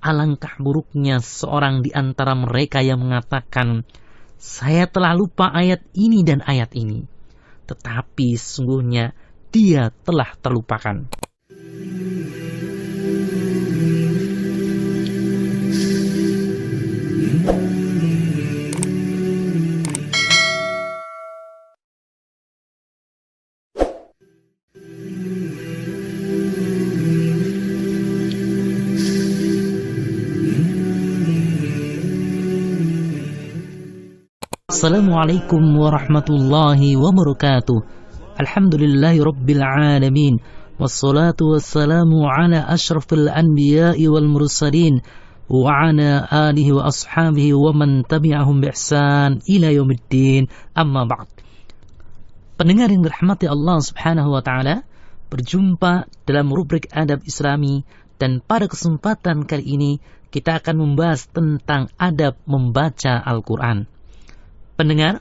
Alangkah buruknya seorang di antara mereka yang mengatakan, saya telah lupa ayat ini dan ayat ini. Tetapi sesungguhnya dia telah terlupakan. Assalamualaikum warahmatullahi wabarakatuh. Alhamdulillahi rabbil alamin. Wassalatu wassalamu ala ashrafil anbiya'i wal mursalin wa ala alihi wa ashabihi wa man tabi'ahum bi ihsan ila yaumiddin. Amma ba'd. Pendengar yang dirahmati Allah Subhanahu wa taala, berjumpa dalam rubrik Adab Islami, dan pada kesempatan kali ini kita akan membahas tentang adab membaca Al-Qur'an. Pendengar,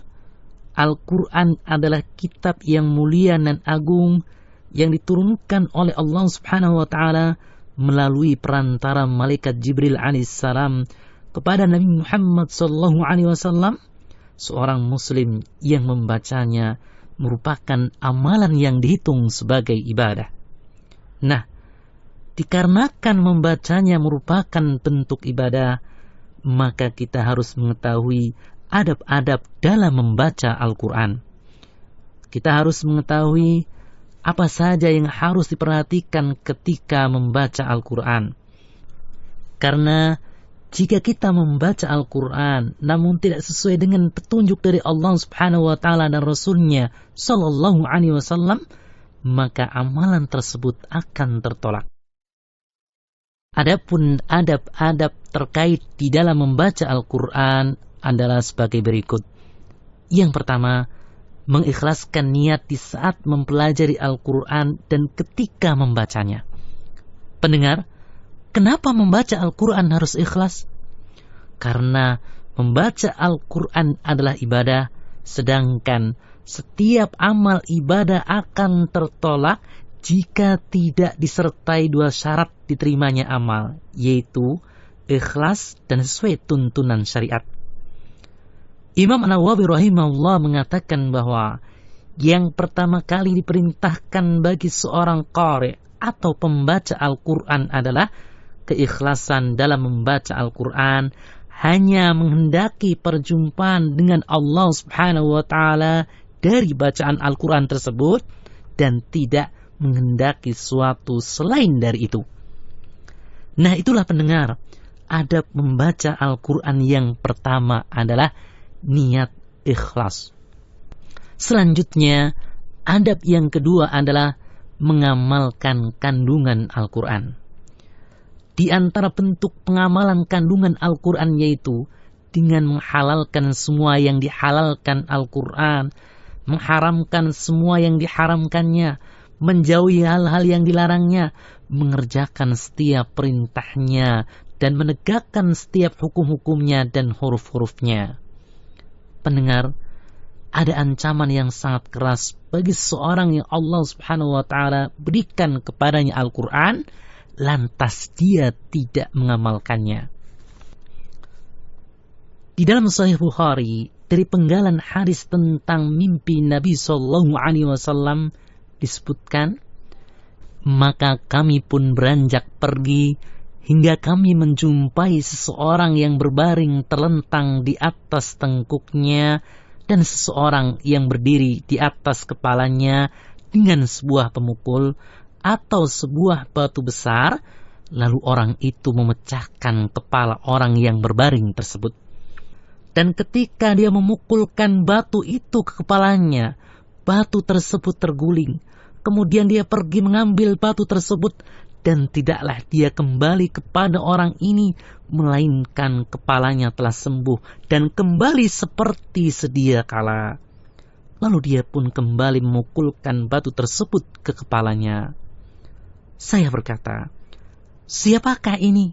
Al-Quran adalah kitab yang mulia dan agung yang diturunkan oleh Allah Subhanahu wa Ta'ala melalui perantara malaikat Jibril alaihissalam kepada Nabi Muhammad sallallahu alaihi wasallam. Seorang muslim yang membacanya merupakan amalan yang dihitung sebagai ibadah. Nah, dikarenakan membacanya merupakan bentuk ibadah, maka kita harus mengetahui adab-adab dalam membaca Al-Quran. Kita harus mengetahui apa saja yang harus diperhatikan ketika membaca Al-Quran. Karena jika kita membaca Al-Quran namun tidak sesuai dengan petunjuk dari Allah Subhanahu wa Ta'ala dan Rasulnya Sallallahu Alaihi Wasallam, maka amalan tersebut akan tertolak. Adapun adab-adab terkait di dalam membaca Al-Quran adalah sebagai berikut. Yang pertama, mengikhlaskan niat di saat mempelajari Al-Quran dan ketika membacanya. Pendengar, kenapa membaca Al-Quran harus ikhlas? Karena membaca Al-Quran adalah ibadah, sedangkan setiap amal ibadah akan tertolak jika tidak disertai dua syarat diterimanya amal, yaitu ikhlas dan sesuai tuntunan syariat. Imam An-Nawawi rahimahullah mengatakan bahwa yang pertama kali diperintahkan bagi seorang qari atau pembaca Al-Quran adalah keikhlasan dalam membaca Al-Quran, hanya menghendaki perjumpaan dengan Allah Subhanahu wa Ta'ala dari bacaan Al-Quran tersebut dan tidak menghendaki sesuatu selain dari itu. Nah, itulah pendengar, adab membaca Al-Quran yang pertama adalah niat ikhlas. Selanjutnya, adab yang kedua adalah mengamalkan kandungan Al-Quran. Di antara bentuk pengamalan kandungan Al-Quran yaitu dengan menghalalkan semua yang dihalalkan Al-Quran, mengharamkan semua yang diharamkannya, menjauhi hal-hal yang dilarangnya, mengerjakan setiap perintahnya, dan menegakkan setiap hukum-hukumnya dan huruf-hurufnya. Pendengar, ada ancaman yang sangat keras bagi seorang yang Allah Subhanahu wa Ta'ala berikan kepadanya Al-Quran, lantas dia tidak mengamalkannya. Di dalam Sahih Bukhari, dari penggalan hadis tentang mimpi Nabi Sallallahu Alaihi Wasallam disebutkan, maka kami pun beranjak pergi hingga kami menjumpai seseorang yang berbaring terlentang di atas tengkuknya dan seseorang yang berdiri di atas kepalanya dengan sebuah pemukul atau sebuah batu besar, lalu orang itu memecahkan kepala orang yang berbaring tersebut. Dan ketika dia memukulkan batu itu ke kepalanya, batu tersebut terguling. Kemudian dia pergi mengambil batu tersebut, dan tidaklah dia kembali kepada orang ini, melainkan kepalanya telah sembuh dan kembali seperti sedia kala. Lalu dia pun kembali memukulkan batu tersebut ke kepalanya. Saya berkata, siapakah ini?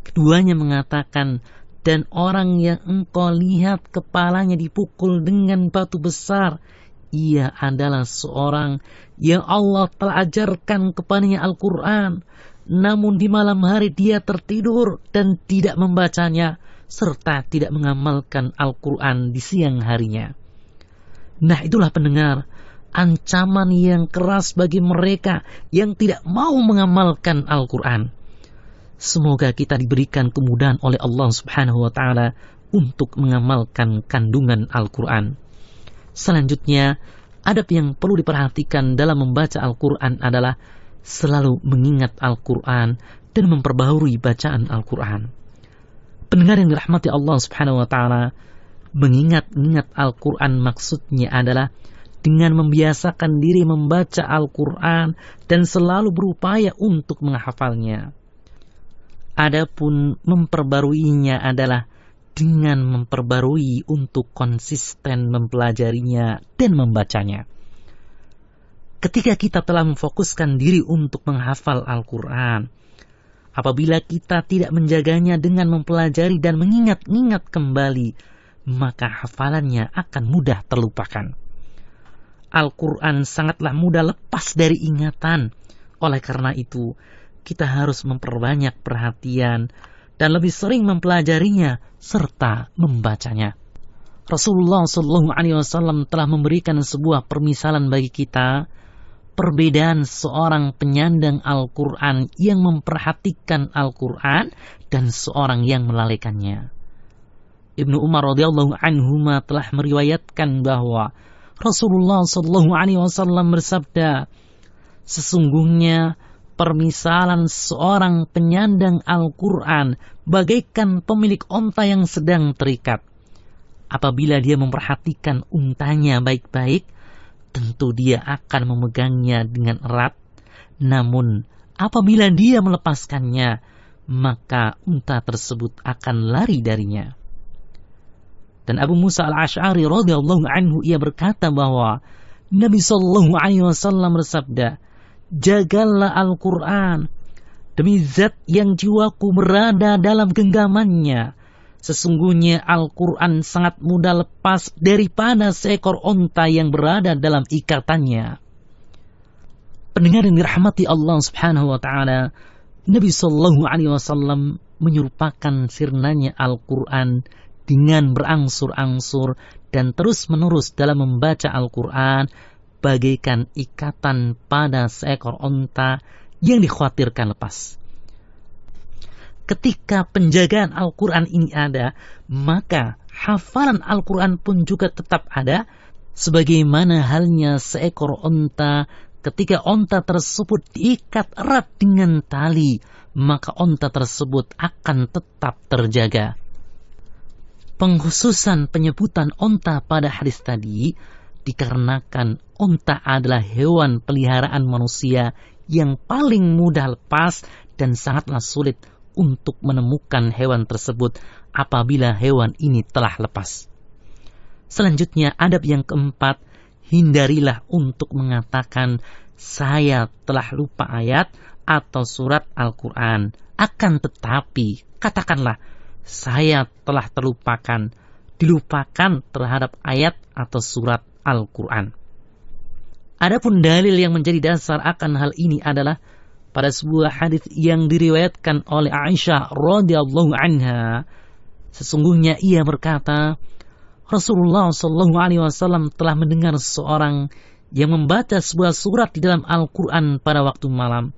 Keduanya mengatakan, dan orang yang engkau lihat kepalanya dipukul dengan batu besar, ia adalah seorang yang Allah telah ajarkan kepadanya Al-Quran, namun di malam hari dia tertidur dan tidak membacanya, serta tidak mengamalkan Al-Quran di siang harinya. Nah, itulah pendengar, ancaman yang keras bagi mereka yang tidak mau mengamalkan Al-Quran. Semoga kita diberikan kemudahan oleh Allah Subhanahu wa Ta'ala untuk mengamalkan kandungan Al-Quran. Selanjutnya, adab yang perlu diperhatikan dalam membaca Al-Quran adalah selalu mengingat Al-Quran dan memperbaharui bacaan Al-Quran. Pendengar yang dirahmati Allah Subhanahu wa Ta'ala, mengingat-ingat Al-Quran maksudnya adalah dengan membiasakan diri membaca Al-Quran dan selalu berupaya untuk menghafalnya. Adapun memperbaruinya adalah dengan memperbarui untuk konsisten mempelajarinya dan membacanya. Ketika kita telah memfokuskan diri untuk menghafal Al-Quran, apabila kita tidak menjaganya dengan mempelajari dan mengingat-ingat kembali, maka hafalannya akan mudah terlupakan. Al-Quran sangatlah mudah lepas dari ingatan. Oleh karena itu, kita harus memperbanyak perhatian dan lebih sering mempelajarinya serta membacanya. Rasulullah SAW telah memberikan sebuah permisalan bagi kita, perbedaan seorang penyandang Al-Quran yang memperhatikan Al-Quran dan seorang yang melalaikannya. Ibnu Umar radhiyallahu anhuma telah meriwayatkan bahwa Rasulullah SAW bersabda, sesungguhnya permisalan seorang penyandang Al-Quran bagaikan pemilik onta yang sedang terikat. Apabila dia memperhatikan untanya baik-baik, tentu dia akan memegangnya dengan erat. Namun, apabila dia melepaskannya, maka unta tersebut akan lari darinya. Dan Abu Musa al-Ash'ari radhiyallahu anhu, ia berkata bahwa Nabi SAW bersabda, jagalah Al-Quran, demi zat yang jiwaku berada dalam genggamannya. Sesungguhnya Al-Quran sangat mudah lepas daripada seekor onta yang berada dalam ikatannya. Pendengar yang dirahmati Allah Subhanahu wa Ta'ala, Nabi SAW menyerupakan sirnanya Al-Quran dengan berangsur-angsur dan terus-menerus dalam membaca Al-Quran bagaikan ikatan pada seekor onta yang dikhawatirkan lepas. Ketika penjagaan Al-Quran ini ada, maka hafalan Al-Quran pun juga tetap ada, sebagaimana halnya seekor onta. Ketika onta tersebut diikat erat dengan tali, maka onta tersebut akan tetap terjaga. Pengkhususan penyebutan onta pada hadis tadi dikarenakan onta adalah hewan peliharaan manusia yang paling mudah lepas dan sangatlah sulit untuk menemukan hewan tersebut apabila hewan ini telah lepas. Selanjutnya, adab yang keempat, hindarilah untuk mengatakan saya telah lupa ayat atau surat Al-Quran. Akan tetapi, katakanlah saya telah terlupakan, dilupakan terhadap ayat atau surat Al-Quran. Adapun dalil yang menjadi dasar akan hal ini adalah pada sebuah hadis yang diriwayatkan oleh Aisyah radhiyallahu anha. Sesungguhnya ia berkata, Rasulullah SAW telah mendengar seorang yang membaca sebuah surat di dalam Al-Quran pada waktu malam.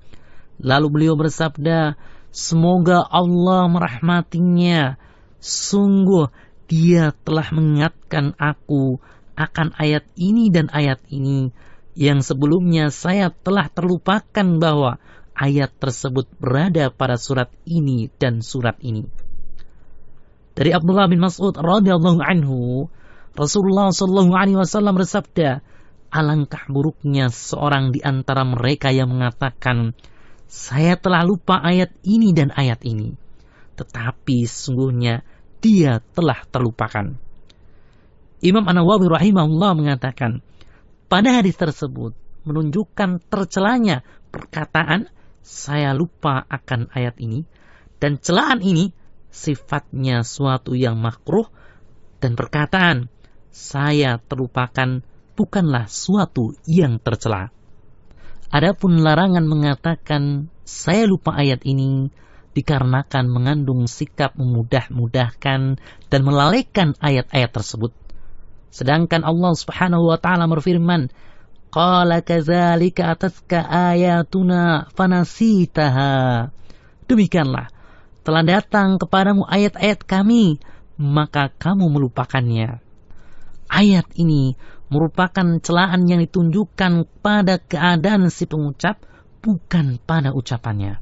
Lalu beliau bersabda, semoga Allah merahmatinya. Sungguh dia telah mengingatkan aku akan ayat ini dan ayat ini, yang sebelumnya saya telah terlupakan bahwa ayat tersebut berada pada surat ini dan surat ini. Dari Abdullah bin Mas'ud radhiyallahu anhu, Rasulullah SAW bersabda, alangkah buruknya seorang di antara mereka yang mengatakan, saya telah lupa ayat ini dan ayat ini, tetapi sesungguhnya dia telah terlupakan. Imam An-Nawawi rahimahullah mengatakan, pada hadis tersebut menunjukkan tercelanya perkataan saya lupa akan ayat ini, dan celaan ini sifatnya suatu yang makruh, dan perkataan saya terlupakan bukanlah suatu yang tercela. Adapun larangan mengatakan saya lupa ayat ini dikarenakan mengandung sikap memudah-mudahkan dan melalaikan ayat-ayat tersebut. Sedangkan Allah Subhanahu wa taala berfirman, qala kadzalika atatka ayatuna fanasitaha. Demikianlah telah datang kepadamu ayat-ayat kami, maka kamu melupakannya. Ayat ini merupakan celaan yang ditunjukkan pada keadaan si pengucap, bukan pada ucapannya.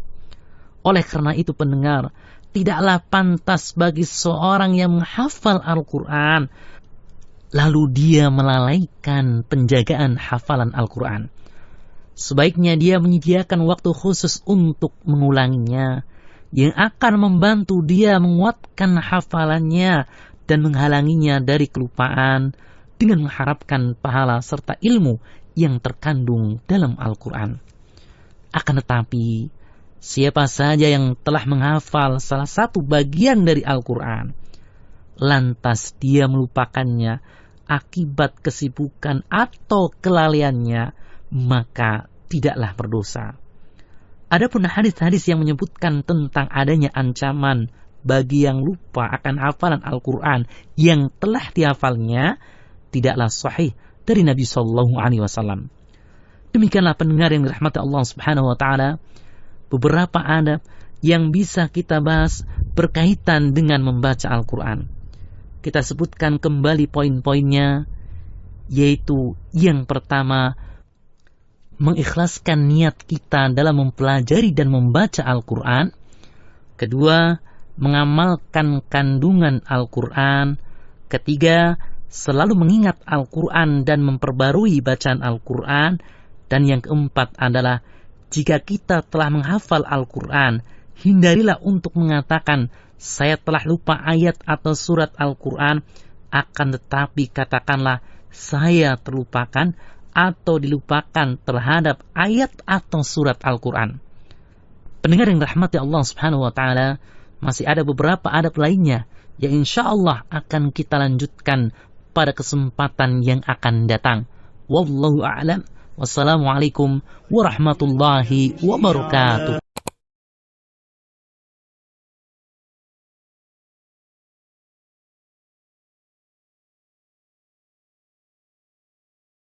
Oleh karena itu pendengar, tidaklah pantas bagi seorang yang menghafal Al-Quran lalu dia melalaikan penjagaan hafalan Al-Quran. Sebaiknya dia menyediakan waktu khusus untuk mengulanginya, yang akan membantu dia menguatkan hafalannya dan menghalanginya dari kelupaan dengan mengharapkan pahala serta ilmu yang terkandung dalam Al-Quran. Akan tetapi, siapa saja yang telah menghafal salah satu bagian dari Al-Quran, lantas dia melupakannya akibat kesibukan atau kelalaiannya, maka tidaklah berdosa. Adapun hadis-hadis yang menyebutkan tentang adanya ancaman bagi yang lupa akan hafalan Al-Quran yang telah dihafalnya, tidaklah sahih dari Nabi Sallallahu Alaihi Wasallam. Demikianlah pendengar yang dirahmati Allah Subhanahu Wa Taala, beberapa adab yang bisa kita bahas berkaitan dengan membaca Al-Quran. Kita sebutkan kembali poin-poinnya, yaitu yang pertama, mengikhlaskan niat kita dalam mempelajari dan membaca Al-Quran. Kedua, mengamalkan kandungan Al-Quran. Ketiga, selalu mengingat Al-Quran dan memperbarui bacaan Al-Quran. Dan yang keempat adalah, jika kita telah menghafal Al-Quran, hindarilah untuk mengatakan, saya telah lupa ayat atau surat Al-Quran, akan tetapi katakanlah, saya terlupakan atau dilupakan terhadap ayat atau surat Al-Quran. Pendengar yang rahmati Allah Subhanahu wa Ta'ala, masih ada beberapa adab lainnya yang insya Allah akan kita lanjutkan pada kesempatan yang akan datang. Wallahu a'lam. Wassalamualaikum warahmatullahi wabarakatuh.